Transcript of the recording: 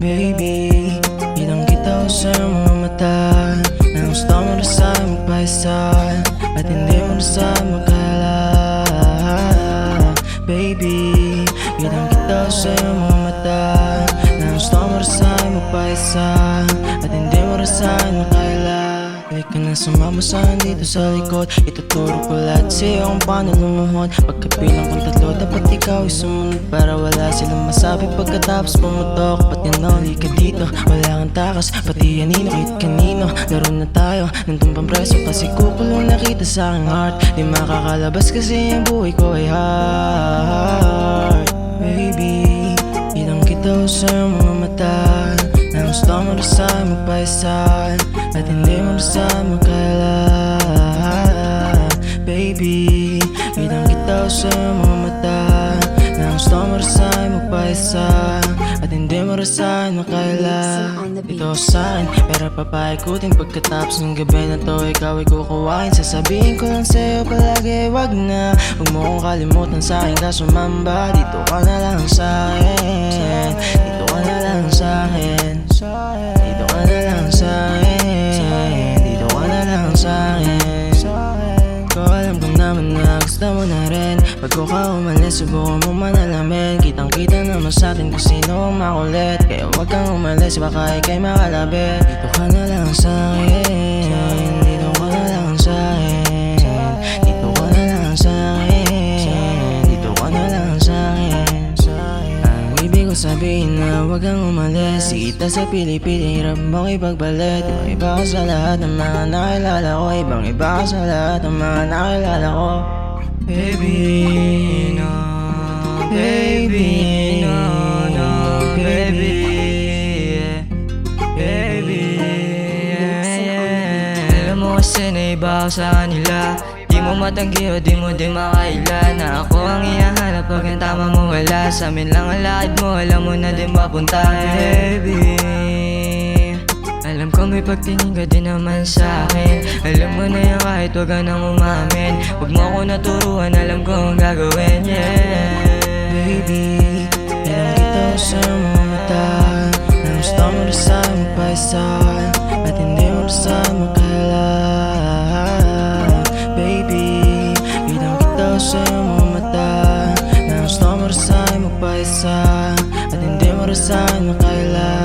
Baby, kitang kita ko sa mga mata na gusto mo na sa magpahisal at hindi mo na sa magkala. Baby, kitang kita ko sa mga mata na gusto mo na sa magpahisal at hindi mo na sa magkala. Balik ka na sumama sa'kin dito sa likod, ituturo ko lahat sa'yo kung paano lumuhod. Pagkabilang kong tatlo, dapat ikaw ay sumunod para wala silang masabi pagkatapos pumutok. Ba't yan nauli ka dito? Wala kang takas, pati yanino kahit kanino. Laro na tayo, nandun pang preso kasi kukulong na kita sa aking heart. Di makakalabas kasi ang buhay ko ay hard. Baby, kitang kita ko sa mga mata na gusto mo na sa magpahisal at hindi mo na sa magkala. Baby, kitang kita ko sa mga mata na gusto mo na sa magpahisal at hindi mo na sa magkala. Ito sa'kin, pero papaikutin pagkatapos ng gabi na to. Ikaw ay kukuhain, sasabihin ko lang sa'yo palagi wag na. Huwag mo kong kalimutan sa'kin kaso mamba, dito ka na lang sa'kin. Dito ka na lang sa'kin. Dito ka na lang sa'kin. Dito ka na lang sa'kin. Ko alam ko naman na gusto mo na rin. Bago ka umalis, subukan mo manalamin. Kitang kita naman sa'tin kung sino ang makulit. Kaya wag kang umalis, baka ika'y makalabit. Dito ka na lang sa'kin. Dito ka na lang sa'kin. Dito ka na lang sa'kin. Dito ka na lang sa'kin. Ang ibig ko sabihin na wag kang umalis. Kita sa pili-pili, hirap mong ipagbalik. Ibang iba ka sa lahat ng mga nakilala ko. Ibang iba ka sa lahat ng mga nakilala ko. Baby, no, baby, no, no, baby, baby, Alam mo kasi na iba ako sa kanila. Di mo matanggi o di mo din makaila na ako ang hinahanap pag ang tama mo wala. Sa amin lang ang lakad mo, alam mo na din mapunta. Baby, alam ko may pagtingin ka din naman sa'kin. Alam mo na yan kahit wag ka nang umamin. Huwag mo ako naturuan, alam ko ang gagawin, yeah. baby, ilang kita ko sa mga mata na gusto mo na sa magpahisal at hindi mo na sa magkala. Baby, ilang kita ko sa mga mata na gusto mo na sa magpahisal at hindi mo na sa magkala.